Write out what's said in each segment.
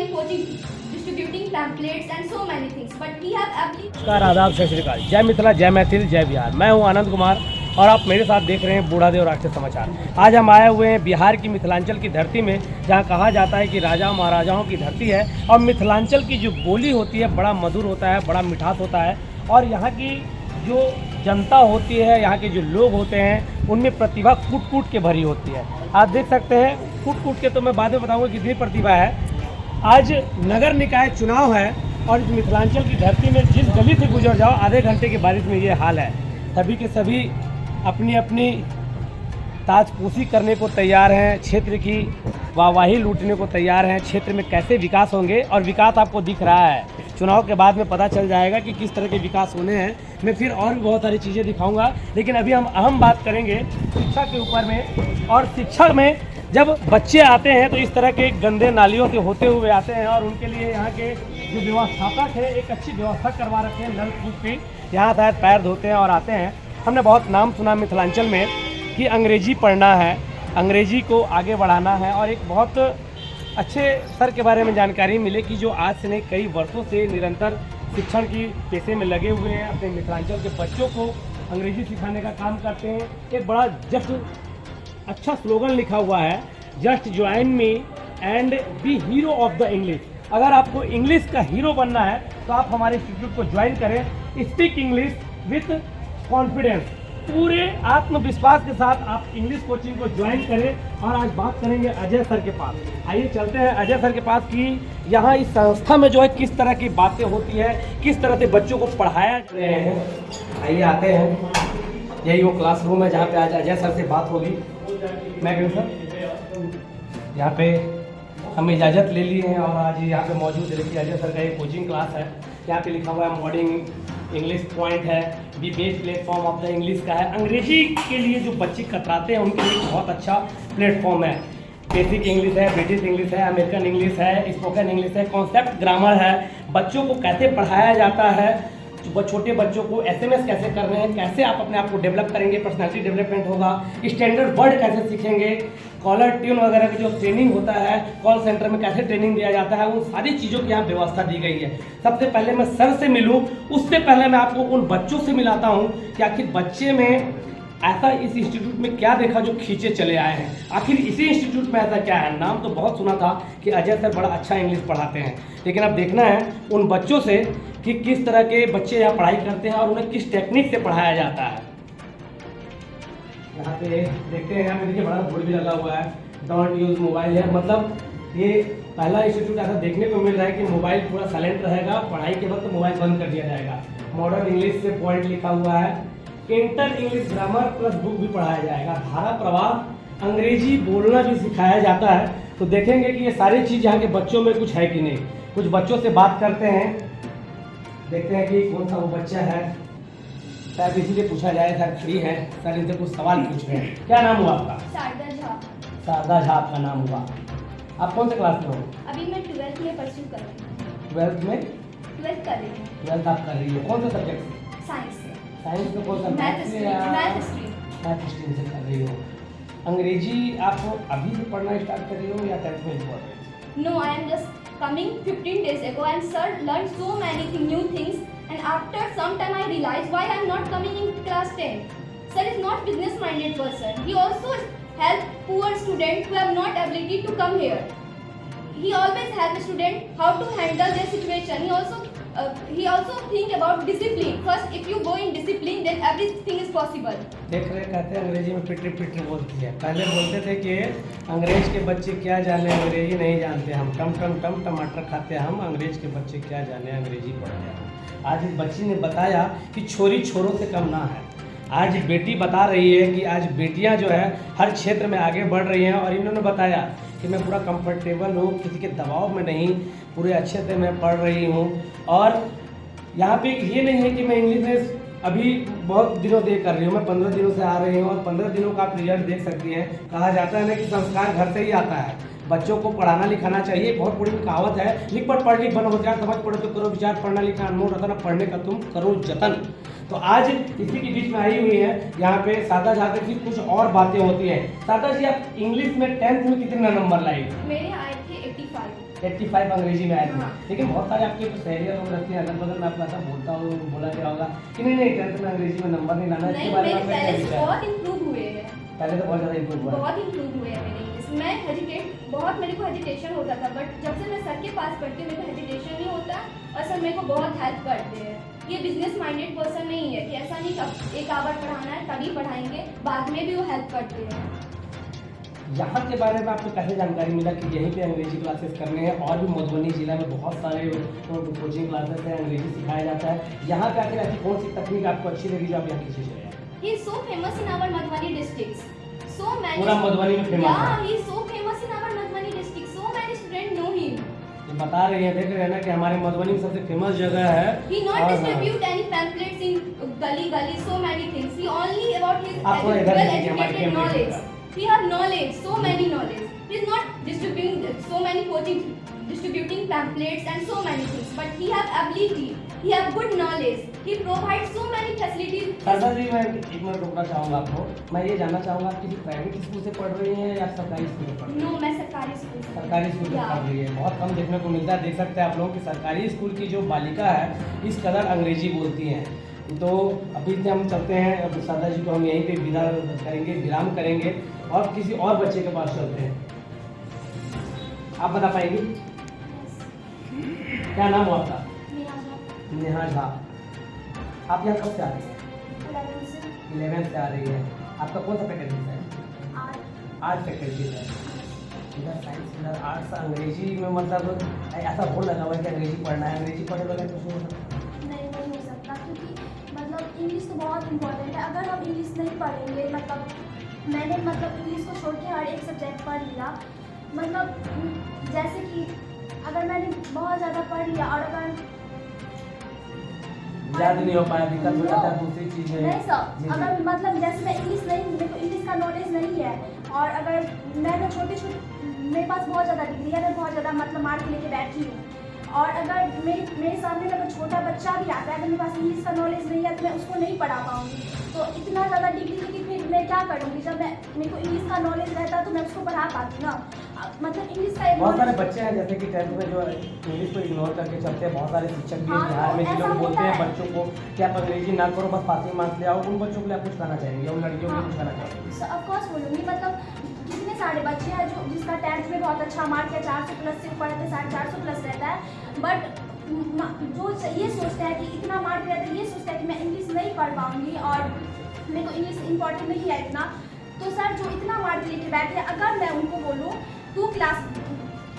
in coaching, distributing pamphlets and so many things. But we have नमस्कार, आदाब, सत श्री अकाल, जय मिथिला, जय मैथिल, जय बिहार। मैं हूं आनंद कुमार और आप मेरे साथ देख रहे हैं बूढ़ादेव राष्ट्रीय समाचार। आज हम आए हुए हैं बिहार की मिथिलांचल की धरती में, जहां कहा जाता है कि राजा महाराजाओं की धरती है और मिथिलांचल की जो बोली होती है बड़ा मधुर होता है, बड़ा मिठास होता है और यहाँ की जो जनता होती है, यहाँ के जो लोग होते हैं, उनमें प्रतिभा कूट कूट के भरी होती है। आप देख सकते हैं, कूट कूट के तो मैं बाद में बताऊँगा कितनी प्रतिभा है। आज नगर निकाय चुनाव है और इस मिथिलांचल की धरती में जिस गली से गुजर जाओ आधे घंटे की बारिश में ये हाल है। सभी के सभी अपनी अपनी ताजपोशी करने को तैयार हैं, क्षेत्र की वाहवाही लूटने को तैयार हैं। क्षेत्र में कैसे विकास होंगे और विकास आपको दिख रहा है। चुनाव के बाद में पता चल जाएगा कि किस तरह के विकास होने हैं। मैं फिर और भी बहुत सारी चीज़ें दिखाऊंगा, लेकिन अभी हम अहम बात करेंगे शिक्षा के ऊपर में। और शिक्षा में जब बच्चे आते हैं तो इस तरह के गंदे नालियों से होते हुए आते हैं और उनके लिए यहाँ के जो व्यवस्थापक है एक अच्छी व्यवस्था करवा रखे हैं नलकूप की। यहाँ शायद पैर धोते हैं और आते हैं। हमने बहुत नाम सुना मिथिलांचल में कि अंग्रेजी पढ़ना है, अंग्रेजी को आगे बढ़ाना है और एक बहुत अच्छे सर के बारे में जानकारी मिले कि जो आज से नहीं कई वर्षों से निरंतर शिक्षण की पेशे में लगे हुए हैं, अपने मिथिलांचल के बच्चों को अंग्रेजी सिखाने का काम करते हैं। एक बड़ा जस्ट अच्छा स्लोगन लिखा हुआ है, just join me and be hero of the English. अगर आपको इंग्लिश का हीरो बनना है तो आप हमारे इंस्टीट्यूट को ज्वाइन करें। स्पीक इंग्लिश विथ कॉन्फिडेंस, पूरे आत्मविश्वास के साथ आप इंग्लिश कोचिंग को ज्वाइन करें। और आज बात करेंगे अजय सर के पास। आइए चलते हैं अजय सर के पास कि यहाँ इस संस्था में जो है किस तरह की बातें होती है, किस तरह से बच्चों को पढ़ाया जा रहे हैं। आइए आते हैं, यही वो क्लासरूम है जहाँ पे आज अजय सर से बात होगी। मैं कहूँ सर, यहाँ पे हम इजाज़त ले लिए हैं और आज यहाँ पे मौजूद है। देखिए अजय सर का एक कोचिंग क्लास है, यहाँ पे लिखा हुआ है मॉडर्न इंग्लिश पॉइंट है, B best platform of the English का है। अंग्रेजी के लिए जो बच्चे कतराते हैं उनके लिए बहुत अच्छा प्लेटफॉर्म है। बेसिक इंग्लिश है, ब्रिटिश इंग्लिश है, अमेरिकन इंग्लिश है, स्पोकन इंग्लिश है, कॉन्सेप्ट ग्रामर है। बच्चों को कैसे पढ़ाया जाता है, छोटे बच्चों को एसएमएस कैसे करने हैं, कैसे आप अपने आप को डेवलप करेंगे, पर्सनालिटी डेवलपमेंट होगा, स्टैंडर्ड वर्ड कैसे सीखेंगे, कॉलर ट्यून वगैरह की जो ट्रेनिंग होता है, कॉल सेंटर में कैसे ट्रेनिंग दिया जाता है, उन सारी चीज़ों की यहाँ व्यवस्था दी गई है। सबसे पहले मैं सर से मिलूँ, उससे पहले मैं आपको उन बच्चों से मिलाता हूँ कि आखिर बच्चे में ऐसा इस इंस्टीट्यूट में क्या देखा जो खींचे चले आए हैं। आखिर इसी इंस्टीट्यूट में ऐसा क्या है। नाम तो बहुत सुना था कि अजय सर बड़ा अच्छा इंग्लिश पढ़ाते हैं, लेकिन अब देखना है उन बच्चों से कि किस तरह के बच्चे यहाँ पढ़ाई करते हैं और उन्हें किस टेक्निक से पढ़ाया जाता है। यहाँ पे देखते हैं, यहाँ पे देखिए बड़ा बोर्ड भी लगा हुआ है, डोंट यूज मोबाइल है। मतलब ये पहला इंस्टीट्यूट ऐसा देखने को मिल रहा है कि मोबाइल पूरा साइलेंट रहेगा, पढ़ाई के वक्त मोबाइल बंद कर दिया जाएगा। मॉडर्न इंग्लिश से पॉइंट लिखा हुआ है, inter English grammar plus book भी पढ़ाया जाएगा, धारा प्रवाह, अंग्रेजी बोलना भी सिखाया जाता है। तो देखेंगे कि ये सारी चीज़ यहाँ के बच्चों में कुछ है कि नहीं। कुछ बच्चों से बात करते हैं, देखते हैं कि कौन सा वो बच्चा है। शायद इसीलिए पूछा जाए, सर फ्री है, सर इनसे कुछ सवाल पूछ रहे हैं। क्या नाम हुआ आपका? शारदा झा। शारदा झा आपका नाम हुआ। आप कौन से क्लास में हो? अभी मैं 12th में परस्यू कर रही हूँ। 12th में? 12th कर रही हूँ। 12th आप कर रही हो, कौन सा सब्जेक्ट से? साइंस से। साइंस में कौन सा? Math stream. मैथ स्ट्रीम से कर रही हो। अंग्रेजी आप अभी से पढ़ना स्टार्ट कर रही हो या 10th में हुआ? No, I am just coming 15 days ago and sir learned so many new things, and after some time I realized why I am not coming in class 10. Sir is not business minded person. He also help poor students who have not ability to come here. He always help student how to handle their situation. He also think about discipline. First, if you go in discipline, then everything is possible. देख रहे, कहते हैं अंग्रेजी में पिटरी पिटरी बोलती है। पहले बोलते थे कि अंग्रेज के बच्चे क्या जाने, अंग्रेजी नहीं जानते हम, टम टम टम टमाटर खाते हैं हम, अंग्रेज के बच्चे क्या जाने, अंग्रेजी पढ़ते हैं। आज इस बच्ची ने बताया कि छोरी छोरों से कम ना है। आज बेटी बता रही है कि आज बेटियां जो है हर क्षेत्र में आगे बढ़ रही हैं और इन्होंने बताया कि मैं पूरा कंफर्टेबल हूँ, किसी के दबाव में नहीं, पूरे अच्छे से मैं पढ़ रही हूँ। और यहाँ पे ये नहीं है कि मैं इंग्लिश में अभी बहुत दिनों से कर रही हूँ, मैं 15 दिनों से आ रही हूँ और 15 दिनों का आप रिजल्ट देख सकती हैं। कहा जाता है ना कि संस्कार घर से ही आता है, बच्चों को पढ़ाना लिखाना चाहिए। बहुत बड़ी कहावत है, लिख पढ़ लिख बन होशियार, समझ पढ़ो तो करो विचार, पढ़ना लिखना अनमोल रतन, पढ़ने का तुम करो जतन। तो आज इसी के बीच में आई हुई है यहाँ पे शारदा झा की कुछ और बातें होती हैं। शारदा जी, आप इंग्लिश में 10th में कितने नंबर लाई? मेरे आए थे 85। 85 अंग्रेजी में आए थे। हाँ। लेकिन बहुत सारे आपके सहेलियाँ लोग रहती हैं अगल बगल में, आपको ऐसा बोलता हूँ बोला गया होगा कि नहीं नहीं 10th में अंग्रेजी में नंबर नहीं लाना, इसके नहीं, बारे में मेरे आपका क्या पहले से विचार है? बहुत इम्प्रूव हुए हैं, पहले तो बहुत ज़्यादा इम्प्रूव हुआ है। बहुत इम्प्रूव हुए हैं मेरे इंग्लिश। मैं हेजिटेट बहुत, मेरे को हेजिटेशन होता था, बट जब से मैं सर के पास पढ़ती हूँ मेरे को हेजिटेशन नहीं होता और सर मेरे को बहुत हेल्प करते हैं। ये बिजनेस माइंडेड पर्सन नहीं है कि ऐसा नहीं कि अब एक आवर पढ़ाना है तभी पढ़ाएंगे, बाद में भी वो हेल्प करते हैं। यहाँ के बारे में आपको कैसे जानकारी मिला कि यहीं पे अंग्रेजी क्लासेस करने हैं? और भी मधुबनी जिला में बहुत सारे कोचिंग क्लासेस हैं, अंग्रेजी सिखाया जाता है। यहाँ पे आखिर ऐसी कौन सी तकनीक आपको अच्छी लगी जो आप यहाँ की चीज़ है? He is so famous in our Madhwani districts. So many. पूरा मधुबनी में फेमस Yeah, है। he is so famous in our Madhwani district. So many students know him. ये बता रही हैं, देख रहे हैं ना कि हमारे मधुबनी में सबसे फेमस जगह है। He not और distribute any pamphlets in gully, so many things. He only about his आप थोड़ा इधर well देखिए, हमारे educated कैमरे की knowledge. तरफ। He have knowledge, so many knowledge. He is not distributing so many coaching, distributing pamphlets and so many things. But he have ability. He have good knowledge. He provides so many facilities. सरदार जी, मैं एक minute रुकना चाहूँगा आपको। मैं ये जानना चाहूँगा आप किसी प्राइवेट स्कूल से पढ़ रही हैं या सरकारी स्कूल से पढ़ रही हैं? No, मैं सरकारी स्कूल से। सरकारी स्कूल से पढ़ रही है। बहुत कम देखने को मिलता है। देख सकते हैं आप लोग कि सरकारी स्कूल की जो बालिका है इस कदर अंग्रेजी बोलती हैं। तो अभी से हम चलते हैं, अब सरदार जी को हम यहीं पे विदा करेंगे, विराम करेंगे और किसी और बच्चे के पास चलते हैं। आप बता पाएंगे क्या नाम हो आपका? नेहा झा। आप यहाँ कब से आ रही हैं? 11th से आ रही है। आपका कौन सा फैकल्टी है? आर्ट फैकल्टी है। इधर साइंस, इधर आर्ट्स। अंग्रेजी में मतलब ऐसा बोल लगा हुआ है कि अंग्रेजी पढ़ना है, अंग्रेजी पढ़े बगैर कुछ नहीं हो सकता। नहीं हो सकता, क्योंकि मतलब इंग्लिश तो बहुत इम्पोर्टेंट है। अगर हम इंग्लिश नहीं पढ़ेंगे, मतलब मैंने मतलब इंग्लिश को छोड़ के हर एक सब्जेक्ट पढ़ लिया, मतलब जैसे कि अगर मैंने बहुत ज़्यादा पढ़ लिया और अगर याद नहीं हो पाया, दिक्कत हो जाता है। दूसरी चीज़ है नहीं सर, जी, अगर मतलब जैसे मैं इंग्लिश नहीं, मेरे को इंग्लिश का नॉलेज नहीं है और अगर मैंने मेरे पास बहुत ज़्यादा डिग्री है, मैं बहुत ज़्यादा मतलब मार्क लेके बैठी हूँ और अगर मेरे सामने अगर छोटा बच्चा भी आता है, अगर मेरे पास इंग्लिश का नॉलेज नहीं है तो मैं उसको नहीं पढ़ा पाऊँगी। तो इतना ज़्यादा डिग्री लेके फिर मैं क्या करूँगी? जब मेरे को इंग्लिश का नॉलेज रहता तो मैं उसको पढ़ा पाती ना। मतलब इंग्लिश का एक बहुत सारे बच्चे हैं जैसे कि 10th में जो इंग्लिश को इग्नोर करके चलते हैं। बहुत सारे शिक्षक भी हाँ, बिहार में तो जो ऐसा लोग बोलते होता हैं है। बच्चों को कि आप अंग्रेजी ना करो, बस पासिंग मार्क्स ले आओ। उन बच्चों के लिए आप कुछ कहना चाहेंगे? उन लड़कियों के लिए कुछ कहना चाहेंगे? ऑफकोर्स बोलूँगी, मतलब कितने सारे बच्चे हैं जो जिसका 10th में बहुत अच्छा मार्क है, 400 प्लस से ऊपर रहते, 450 प्लस रहता है, बट जो ये सोचता है कि इतना मार्क रहता है, ये सोचता है कि मैं इंग्लिश नहीं पढ़ पाऊँगी और मेरे को इंग्लिश इंपॉर्टेंट नहीं है इतना। तो सर जो इतना मार्क लेके बैठे, अगर मैं उनको बोलूँ 2 क्लास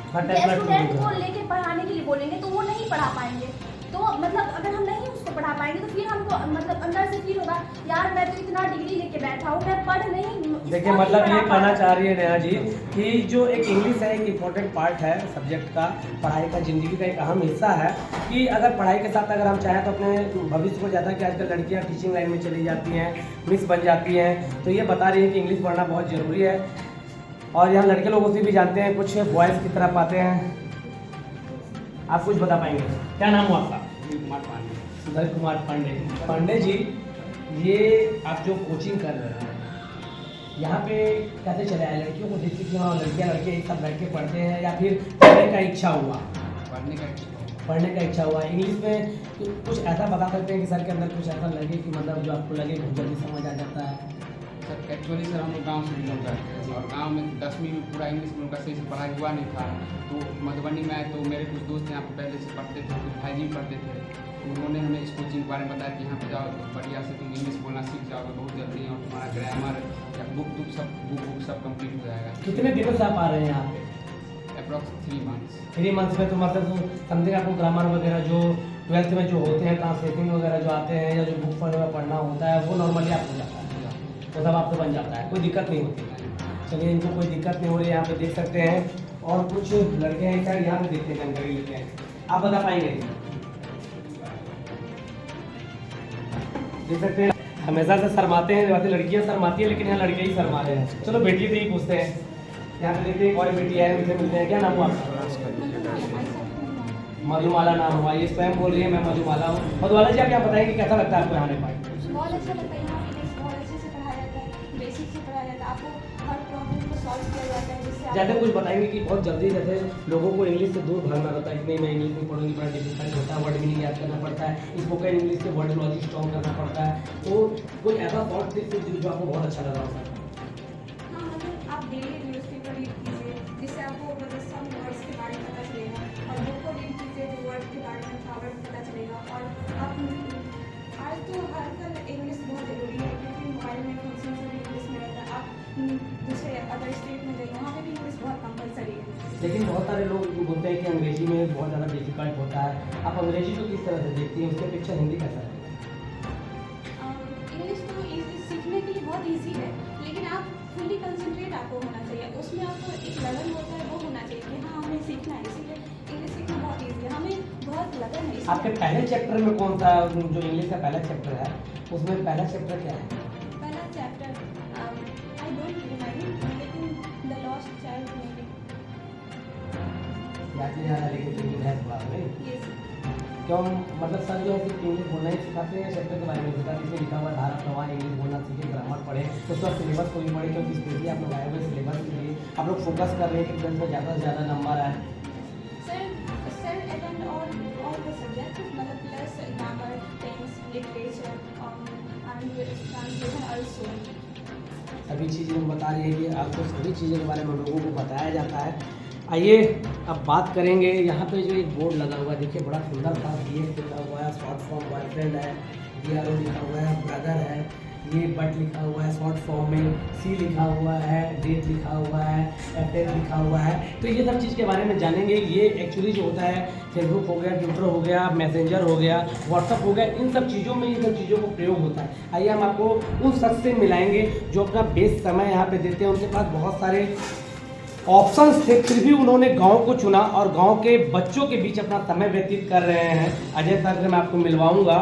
स्टूडेंट को लेके पढ़ाने के लिए बोलेंगे तो वो नहीं पढ़ा पाएंगे। तो मतलब अगर हम नहीं उसको पढ़ा पाएंगे तो फिर हमको मतलब अंदर से फील होगा, यार मैं तो इतना डिग्री लेके बैठा हूँ, मैं पढ़ नहीं। देखिए मतलब ये कहना चाह रही है नेहा जी कि जो एक इंग्लिश है एक इम्पोर्टेंट पार्ट है सब्जेक्ट का, पढ़ाई का, ज़िंदगी का एक अहम हिस्सा है कि अगर पढ़ाई के साथ अगर हम चाहें तो अपने भविष्य को ज़्यादा, कि आजकल लड़कियां टीचिंग लाइन में चली जाती हैं, मिस बन जाती हैं। तो ये बता रही है कि इंग्लिश पढ़ना बहुत ज़रूरी है। और यहाँ लड़के लोगों से भी जानते हैं, कुछ बॉयज़ की तरफ आते हैं। आप कुछ बता पाएंगे? क्या नाम हो आपका? सुधर कुमार पांडे। पांडे जी, ये आप जो कोचिंग कर रहे हैं यहाँ पे कैसे चले आए? लड़कियों को देखते कि हाँ लड़कियाँ लड़के एक साथ बैठ के पढ़ते हैं या फिर पढ़ने का इच्छा हुआ? पढ़ने का इच्छा हुआ। इंग्लिश में कुछ ऐसा बता सकते हैं कि सर के अंदर कुछ ऐसा लगे कि मतलब जो आपको लगे बहुत जल्दी समझ आ जाता है? सर एक्चुअली सर हम लोग गाँव से बिलोंग करते हैं और गाँव में 10वीं में पूरा इंग्लिश में उनका सही से पढ़ाई हुआ नहीं था। तो मधुबनी में आए तो मेरे कुछ दोस्त यहाँ पे पहले से पढ़ते थे, कुछ भाई भी पढ़ते थे। तो उन्होंने हमें इस कोचिंग के बारे में बताया कि यहाँ पे जाओ तो बढ़िया से तुम इंग्लिश बोलना सीख जाओगे बहुत जल्दी और तुम्हारा ग्रामर या बुक सब कंप्लीट हो जाएगा। कितने दिनों से आप आ रहे हैं यहाँ पे? Approx 3 months. 3 मंथ्स में तो मतलब समथिंग आपको ग्रामर वगैरह जो 12th में जो होते हैं, ट्रांसलेटिंग वगैरह जो आते हैं या जो बुक पढ़ना होता है वो नॉर्मली आपको जाता है, वो सब आपसे बन जाता है, कोई दिक्कत नहीं होती है। चलिए इनको कोई दिक्कत नहीं हो रही है, यहाँ पे देख सकते हैं। और कुछ लड़के हैं क्या यहाँ पे देखते हैं, जानकारी लेते हैं। आप बता पाएंगे? देख सकते हैं हमेशा से शर्माते हैं, वैसे लड़कियाँ शर्माती हैं लेकिन यहाँ लड़के ही शर्मा रहे हैं। चलो बेटी से ही पूछते हैं। यहाँ पे देखते हैं एक और बेटी है, उनसे मिलते हैं। क्या नाम हुआ आपका? मधुमाला नाम हुआ। ये स्वयं बोल रही है मैं मधुमाला हूँ। मधुमाला जी, आप यहाँ बताएंगे कैसा लगता है आपको यहाँ आने पाए? बहुत अच्छा लगता है, यहाँ पे बहुत अच्छे से पढ़ाया जाता है, बेसिक से पढ़ाया जाता है, आपको हर प्रॉब्लम को सॉल्व किया जाता है, जिससे जैसे कुछ बताएंगे कि बहुत जल्दी जैसे लोगों को इंग्लिश से दूर भागना रहता है कि नहीं मैं इंग्लिश नहीं पढ़ूंगी, बड़ा डिफिकल्ट होता है, वर्ड मीनिंग याद करना पड़ता है, स्पोकन इंग्लिश के वर्ड लॉजिक स्ट्रॉन्ग करना पड़ता है। तो कोई ऐसा शॉर्ट टिप्स जो आपको बहुत अच्छा लगा हो सर? हाँ, मतलब आप डेली न्यूज़पेपर रीड कीजिए, जिससे आपको मतलब सब वर्ड्स के बारे में पता चलेगा, और बुक को रीड कीजिए जो वर्ड के बारे में था वर्ड पता चलेगा। और आप आज तो आजकल इंग्लिश बहुत ज़रूरी है, क्योंकि मोबाइल में फंक्शन सब इंग्लिश में रहता है। आप दूसरे अदर स्टेट में जाइए, वहाँ पे भी इंग्लिश बहुत कंपलसरी है। लेकिन बहुत सारे लोग ये बोलते हैं कि अंग्रेजी में बहुत ज़्यादा डिफिकल्ट होता है, आप अंग्रेजी को किस तरह से देखती हैं, उसके अपेक्षा हिंदी कैसा है? इंग्लिश तो सीखने के लिए बहुत ईजी है, लेकिन आप फुली कंसंट्रेट आपको होना चाहिए, उसमें आपको एक लगन होता है वो होना चाहिए कि हाँ हमें सीखना है, इसीलिए इंग्लिश सीखना बहुत ईजी है, हमें बहुत लगन है। आपके पहले चैप्टर में कौन सा जो इंग्लिश का पहला चैप्टर है उसमें पहला चैप्टर क्या है? पहला चैप्टर आई डोंट रिमेम्बर, लेकिन द लॉस्ट चाइल्ड में याद नहीं आ रहा, लेकिन इंग्लिश है थोड़ा नहीं ये क्यों, मतलब सर जो है सिर्फ इंग्लिश बोलना ही सिखाते हैं, चैप्टर के बारे में सिखाते हैं, इसमें लिखा हुआ धारा प्रवाह इंग्लिश बोलना सीखे, ग्रामर पढ़े, उसका सिलेबस को भी पढ़े, क्योंकि स्पेशली आप लोग आए हुए सिलेबस के लिए आप लोग फोकस कर रहे हैं कि 10 में ज़्यादा से ज़्यादा नंबर आए। Sir attend all the subject, मतलब plus grammar, tense, literature and translation also. सभी चीज़ें बता रही है कि आपको सभी चीज़ों के बारे में लोगों को बताया जाता है। आइए अब बात करेंगे, यहाँ पे जो एक बोर्ड लगा हुआ है देखिए बड़ा सुंदर था, BF लिखा हुआ है, शॉर्ट फॉर्म बॉयफ्रेंड है, BRO लिखा हुआ है, ब्रदर है, ये बट लिखा हुआ है शॉर्ट फॉर्म में, C लिखा हुआ है, डेट लिखा हुआ है, FF लिखा हुआ है। तो ये सब चीज़ के बारे में जानेंगे। ये एक्चुअली जो होता है फेसबुक हो गया, ट्विटर हो गया, मैसेंजर हो गया, व्हाट्सअप हो गया, इन सब चीज़ों में इन सब चीज़ों को प्रयोग होता है। आइए हम आपको उन शख्स से मिलाएंगे जो अपना बेस्ट समय यहाँ पे देते हैं, उनके पास बहुत सारे ऑप्शंस थे फिर भी उन्होंने गांव को चुना और गांव के बच्चों के बीच अपना समय व्यतीत कर रहे हैं। अजय सर से मैं आपको मिलवाऊंगा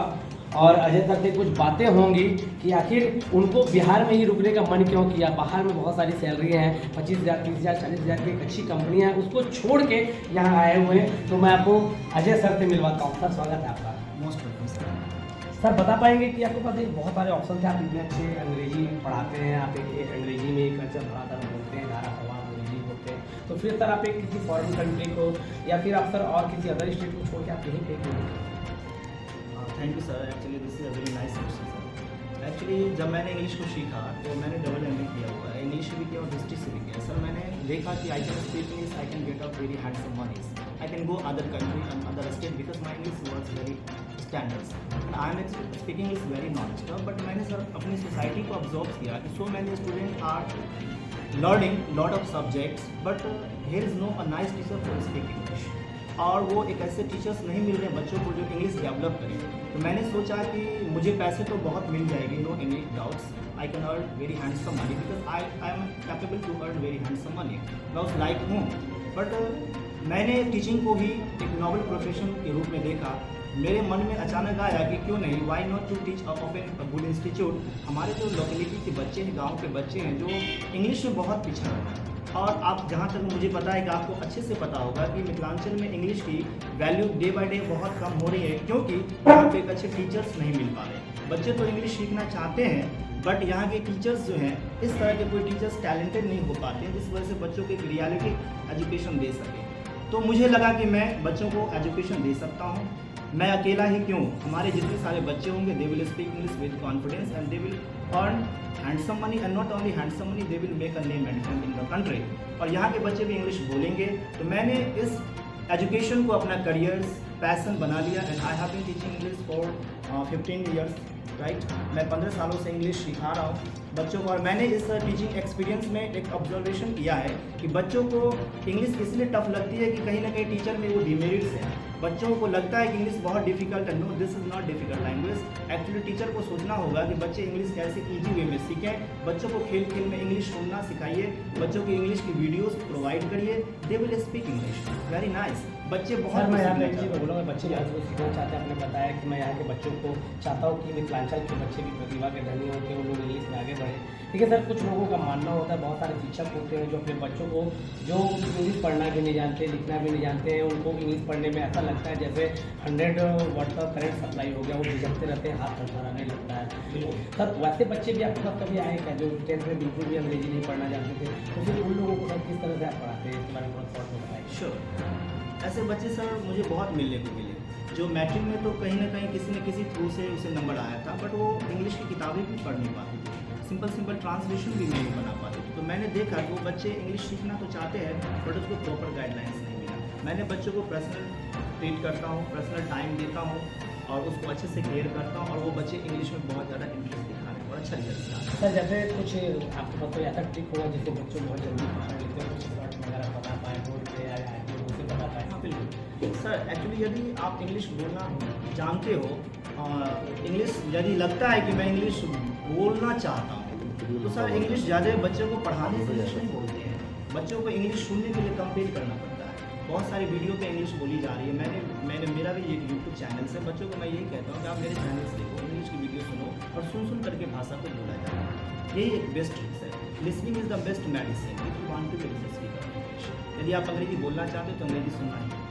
और अजय सर से कुछ बातें होंगी कि आखिर उनको बिहार में ही रुकने का मन क्यों किया। बाहर में बहुत सारी सैलरी हैं, 25,000, 30,000, 40,000 की एक अच्छी कंपनियां हैं, उसको छोड़ के यहाँ आए हुए हैं। तो मैं आपको अजय सर से मिलवाता हूँ। सर स्वागत है आपका। Most welcome sir. सर बता पाएंगे कि आपके पास एक बहुत सारे ऑप्शन थे, आप इतने अच्छे अंग्रेजी पढ़ाते हैं, आप एक अंग्रेजी में एक कल्चर धड़ाधड़ बोलते हैं, धारा प्रवाह अंग्रेजी बोलते हैं, तो फिर सर आप एक किसी फॉरेन कंट्री को या फिर आप सर और किसी अदर स्टेट को छोड़ के आप यहीं पे क्यों? Thank you sir, actually this is a very nice question sir. Actually जब मैंने इंग्लिश को सीखा तो मैंने डबल MA किया हुआ है, इंग्लिश भी किया और हिस्ट्री से भी किया। सर मैंने देखा कि I can speak English, I can get up very handsome moneys, I can go other country and other state because my English was very standards and I am speaking English very non stop. But मैंने sir अपनी society को observe किया कि so many student are learning lot of subjects but here is no a nice teacher for speak English, और वो एक ऐसे teachers नहीं मिल रहे बच्चों को जो इंग्लिश डेवलप करें। तो मैंने सोचा कि मुझे पैसे तो बहुत मिल जाएगी, no any doubts, I can earn very handsome money because I am capable to earn very handsome money, मैं उस लाइक हूँ। बट मैंने टीचिंग को ही एक नॉवल प्रोफेशन के रूप में देखा। मेरे मन में अचानक आया कि क्यों नहीं, why not to teach of an good institute. हमारे जो लोकेलिटी के बच्चे हैं, गाँव के बच्चे हैं जो इंग्लिश में बहुत पिछड़ रहे हैं, और आप जहाँ तक मुझे पता है कि आपको अच्छे से पता होगा कि मिथिलांचल में इंग्लिश की वैल्यू डे बाय डे बहुत कम हो रही है, क्योंकि यहाँ पे एक अच्छे टीचर्स नहीं मिल पा रहे। बच्चे तो इंग्लिश सीखना चाहते हैं बट यहाँ के टीचर्स जो हैं इस तरह के कोई टीचर्स टैलेंटेड नहीं हो पाते, जिस वजह से बच्चों को एक रियलिटी एजुकेशन दे सके। तो मुझे लगा कि मैं बच्चों को एजुकेशन दे सकता हूँ। मैं अकेला ही क्यों, हमारे जितने सारे बच्चे होंगे they will speak English with confidence and they will earn handsome money and not only handsome money, they will make a name and fame in the country. और यहाँ के बच्चे भी इंग्लिश बोलेंगे। तो मैंने इस एजुकेशन को अपना करियर पैसन बना लिया and I have been teaching English for 15 years right. मैं 15 सालों से इंग्लिश सिखा रहा हूँ बच्चों को, और मैंने इस टीचिंग एक्सपीरियंस में एक ऑब्जर्वेशन किया है कि बच्चों को इंग्लिश इसलिए टफ लगती है कि कहीं ना कहीं टीचर में वो डिमेरिट्स है। बच्चों को लगता है कि इंग्लिश बहुत डिफिकल्ट है। No, this is not difficult language. Actually teacher को सोचना होगा कि बच्चे इंग्लिश कैसे ईजी वे में सीखें। बच्चों को खेल खेल में इंग्लिश सुनना सिखाइए, बच्चों को इंग्लिश की वीडियोस प्रोवाइड करिए, they will speak English very nice. बच्चे सर बहुत मैं यहाँ पे सीखना एक चीज़ चाहते हैं। बोलूँगा, बच्चे यहाँ से सीखना चाहते हैं। आपने बताया कि मैं यहाँ के बच्चों को चाहता हूँ कि मिथिलांचल के बच्चे भी प्रतिभा के धनी होकर वो लोग इंग्लिश में आगे बढ़े। ठीक है सर, कुछ लोगों का मानना होता है, बहुत सारे शिक्षक होते हैं जो अपने बच्चों को जो इंग्लिश पढ़ना भी नहीं जानते, लिखना भी नहीं जानते हैं, उनको इंग्लिश पढ़ने में ऐसा लगता है जैसे 100 वाट का करंट सप्लाई हो गया, वो झिझकते रहते हैं, हाथ थरथराने लगता है। सर वैसे बच्चे भी आपके पास कभी आए क्या जो 10th में बिल्कुल भी अंग्रेजी नहीं पढ़ना जानते थे, तो फिर उन लोगों को सर किस तरह से आप पढ़ाते हैं, इसके बारे में थोड़ा शॉर्ट में बताइए। श्योर, ऐसे बच्चे सर मुझे बहुत मिलने को मिले जो मैट्रिक में तो कहीं ना कहीं किसी न किसी थ्रू से उसे नंबर आया था, बट वो इंग्लिश की किताबें भी पढ़ नहीं पाते थे, सिंपल ट्रांसलेशन भी नहीं बना पाते थे। तो मैंने देखा कि वो बच्चे इंग्लिश सीखना तो चाहते हैं बट उसको प्रॉपर गाइडलाइंस नहीं मिला। मैंने बच्चों को पर्सनल ट्रीट करता हूँ, पर्सनल टाइम देता हूँ और उसको अच्छे से केयर करता हूँ और वो बच्चे इंग्लिश में बहुत ज़्यादा इंटरेस्ट दिखा रहे हैं और अच्छा रिजल्ट दिखा रहे हैं। सर जैसे कुछ आपके पास कोई ऐसा ट्रिक होगा जिससे बच्चों को बहुत जल्दी पढ़ लेते हैं, कुछ शॉर्ट वगैरह बता पाए, बोर्ड पे या उसे बता पाए? हाँ बिल्कुल सर, एक्चुअली यदि आप इंग्लिश बोलना जानते हो, इंग्लिश यदि लगता है कि मैं इंग्लिश बोलना चाहता हूँ, तो सर इंग्लिश ज़्यादा बच्चों को पढ़ाने से इंग्लिश नहीं बोलते हैं, बच्चों को इंग्लिश सुनने के लिए कंपेयर करना पड़ता है। बहुत सारी वीडियो पे इंग्लिश बोली जा रही है। मैंने मेरा भी एक यूट्यूब चैनल से बच्चों को मैं यही कहता हूँ कि आप मेरे चैनल से देखो, इंग्लिश की वीडियो सुनो और सुन करके भाषा को बोला जाता है। यही एक बेस्ट ट्रिक्स है। Listening is the best medicine if you want to be able to speak English. यदि आप अंग्रेजी बोलना चाहते हो तो अंग्रेजी सुनना ही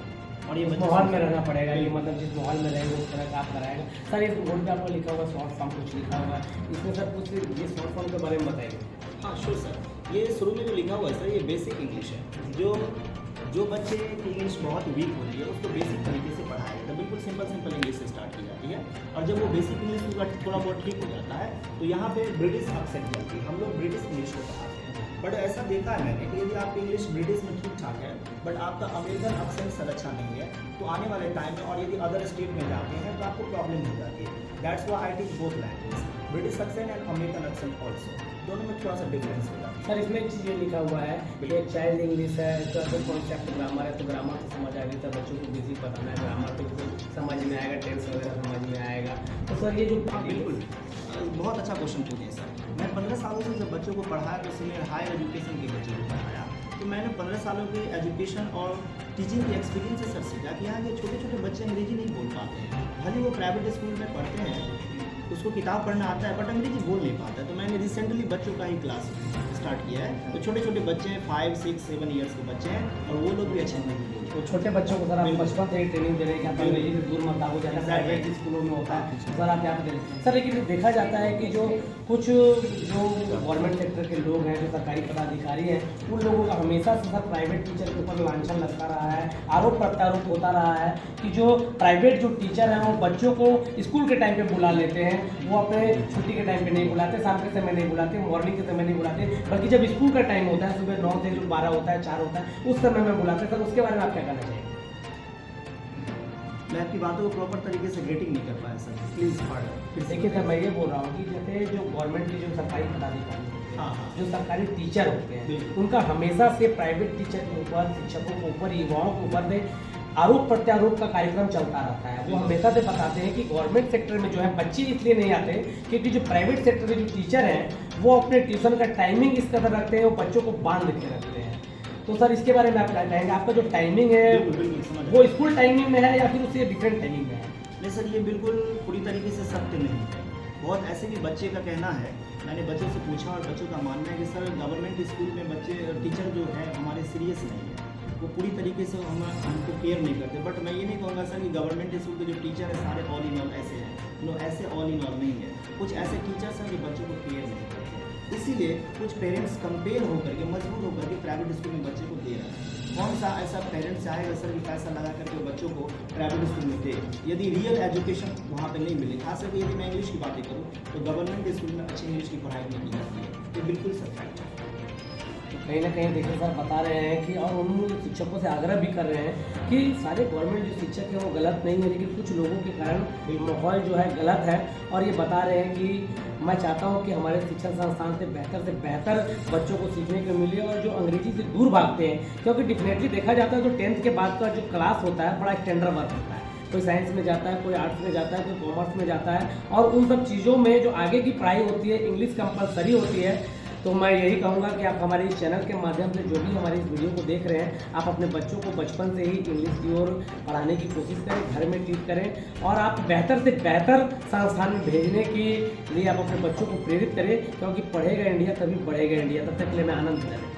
और ये उस माहौल में रहना पड़ेगा, ये मतलब जिस माहौल में रहेंगे उस तरह का आप कराएगा। सर इस बोर्ड पे आपको लिखा होगा शॉर्ट फॉर्म, कुछ लिखा होगा इसमें सर, कुछ ये शॉर्ट फॉर्म के बारे में बताइए। हाँ श्योर सर, ये शुरू में जो लिखा हुआ है सर, ये बेसिक इंग्लिश है। जो बच्चे की इंग्लिश बहुत वीक होती है उसको बेसिक तरीके से पढ़ाया जाता है, बिल्कुल सिंपल इंग्लिश से स्टार्ट की जाती है। और जब वो बेसिक इंग्लिश उसका थोड़ा बहुत ठीक हो जाता है तो यहाँ पे ब्रिटिश एक्सेंट चलती है, हम लोग ब्रिटिश इंग्लिश को पढ़ाते हैं। बट ऐसा देखा है मैंने कि यदि आपकी इंग्लिश ब्रिटिश में ठीक ठाक है बट आपका अमेरिकन एक्सेंट सर अच्छा नहीं है, तो आने वाले टाइम में और यदि अदर स्टेट में जाते हैं तो आपको प्रॉब्लम हो जाती है। That's why I teach both language, British accent and American accent also, दोनों में थोड़ा सा डिफरेंस होता है। सर इसमें एक चीज़ ये लिखा हुआ है कि चाइल्ड इंग्लिश है, तो अगर कॉन्सेप्ट ग्रामर है तो ग्रामर तो समझ आएगी, तो बच्चों को बेसिक बताना है, ग्रामर तो समझ में आएगा, टेंस वगैरह समझ में आएगा। तो सर ये जो बिल्कुल बहुत अच्छा क्वेश्चन पूछे सर। मैं 15 सालों से जब बच्चों को पढ़ाया तो सीनियर हायर एजुकेशन के बच्चों को पढ़ाया, तो मैंने 15 सालों के एजुकेशन और टीचिंग के एक्सपीरियंस से सर सीखा कि यहाँ के छोटे बच्चे अंग्रेजी नहीं बोल पाते हैं। भले वो प्राइवेट स्कूल में पढ़ते हैं, उसको किताब पढ़ना आता है बट अंग्रेजी बोल नहीं पाता है। तो मैंने रिसेंटली बच्चों का ही क्लास स्टार्ट किया है। तो छोटे बच्चे हैं, 5, 6, 7 ईयर्स के बच्चे हैं और वो लोग भी अच्छे अंग्रेजी बोलते हैं। तो छोटे बच्चों को सर आप बचपन से ही ट्रेनिंग दे रहे हैं कि आप अंग्रेजी से दूर मत भागो, जैसा प्राइवेट स्कूलों में होता है सर आप यहाँ पे दे रहे हैं। सर लेकिन देखा जाता है कि जो कुछ जो गवर्नमेंट सेक्टर के लोग हैं, जो सरकारी पदाधिकारी हैं, उन लोगों का हमेशा से सर प्राइवेट टीचर के ऊपर लांछन लगता रहा है, आरोप प्रत्यारोप होता रहा है कि जो प्राइवेट जो टीचर हैं वो बच्चों को स्कूल के टाइम पे बुला लेते हैं, वो अपने छुट्टी के टाइम पे नहीं बुलाते, शाम के समय नहीं बुलाते, मॉर्निंग के समय नहीं बुलाते, बल्कि जब स्कूल का टाइम होता है सुबह 9 से 12 होता है, 4 होता है, उस समय में बुलाते हैं। सर उसके बारे में आप क्या कहना चाहिए? मैं आपकी बातों को प्रॉपर तरीके से गेटिंग नहीं कर पाया सर, प्लीज़ पार्डन। देखिए सर मैं ये बोल रहा हूँ कि जैसे जो गवर्नमेंट के जो सरकारी पदाधिकारी होते हैं, हाँ। जो सरकारी टीचर होते हैं, बिल्कुल। उनका हमेशा से प्राइवेट टीचर के ऊपर, शिक्षकों के ऊपर, युवाओं के ऊपर से आरोप प्रत्यारोप का कार्यक्रम चलता रहता है। वो हमेशा से बताते हैं कि गवर्नमेंट सेक्टर में जो है बच्चे इसलिए नहीं आते क्योंकि जो प्राइवेट सेक्टर के जो टीचर हैं वो अपने ट्यूशन का टाइमिंग इस कदर रखते हैं, वो बच्चों को बांध के रखते हैं। तो सर इसके बारे में आप क्या कहेंगे? आपका जो टाइमिंग है बिल्कुल समझ वो स्कूल टाइमिंग में है या फिर उससे डिफरेंट टाइमिंग में है? नहीं सर, ये बिल्कुल पूरी तरीके से सत्य नहीं है। बहुत ऐसे भी बच्चे का कहना है, मैंने बच्चों से पूछा और बच्चों का मानना है कि सर गवर्नमेंट स्कूल में बच्चे टीचर जो है हमारे सीरियस नहीं है, वो पूरी तरीके से हमको केयर नहीं करते। बट मैं ये नहीं कहूँगा सर कि गवर्नमेंट स्कूल के जो टीचर है सारे ऑल इन ऑल ऐसे हैं, नो ऐसे ऑल इन ऑल नहीं है। कुछ ऐसे टीचर्स हैं जो बच्चों को केयर नहीं करते, इसीलिए कुछ पेरेंट्स कंपेयर होकर के, मजबूर होकर के प्राइवेट स्कूल में बच्चे को दे रहे हैं। कौन सा ऐसा पेरेंट्स चाहेगा सर कि पैसा लगा करके बच्चों को प्राइवेट स्कूल में दे, यदि रियल एजुकेशन वहाँ पे नहीं मिले। खास करके यदि मैं इंग्लिश की बातें करूँ तो गवर्नमेंट स्कूल में अच्छी इंग्लिश की पढ़ाई नहीं की जाती है, ये बिल्कुल सच है। तो कहीं ना कहीं देखिए सर बता रहे हैं कि और उन शिक्षकों से आग्रह भी कर रहे हैं कि सारे गवर्नमेंट जो शिक्षक हैं वो गलत नहीं है, लेकिन कुछ लोगों के कारण माहौल जो है गलत है। और ये बता रहे हैं कि मैं चाहता हूँ कि हमारे शिक्षण संस्थान से बेहतर बच्चों को सीखने को मिले और जो अंग्रेजी से दूर भागते हैं, क्योंकि डेफिनेटली देखा जाता है तो 10th के बाद का जो क्लास होता है बड़ा स्टैंडर्ड वर्क होता है। कोई साइंस में जाता है, कोई आर्ट्स में जाता है, कोई कॉमर्स में जाता है, और उन सब चीज़ों में जो आगे की पढ़ाई होती है इंग्लिश कंपलसरी होती है। तो मैं यही कहूँगा कि आप हमारे इस चैनल के माध्यम से जो भी हमारी इस वीडियो को देख रहे हैं, आप अपने बच्चों को बचपन से ही इंग्लिश की ओर पढ़ाने की कोशिश करें, घर में टीच करें और आप बेहतर से बेहतर संस्थान में भेजने के लिए आप अपने बच्चों को प्रेरित करें, क्योंकि पढ़ेगा इंडिया तभी बढ़ेगा इंडिया। तब तक के लिए मैं आनंद।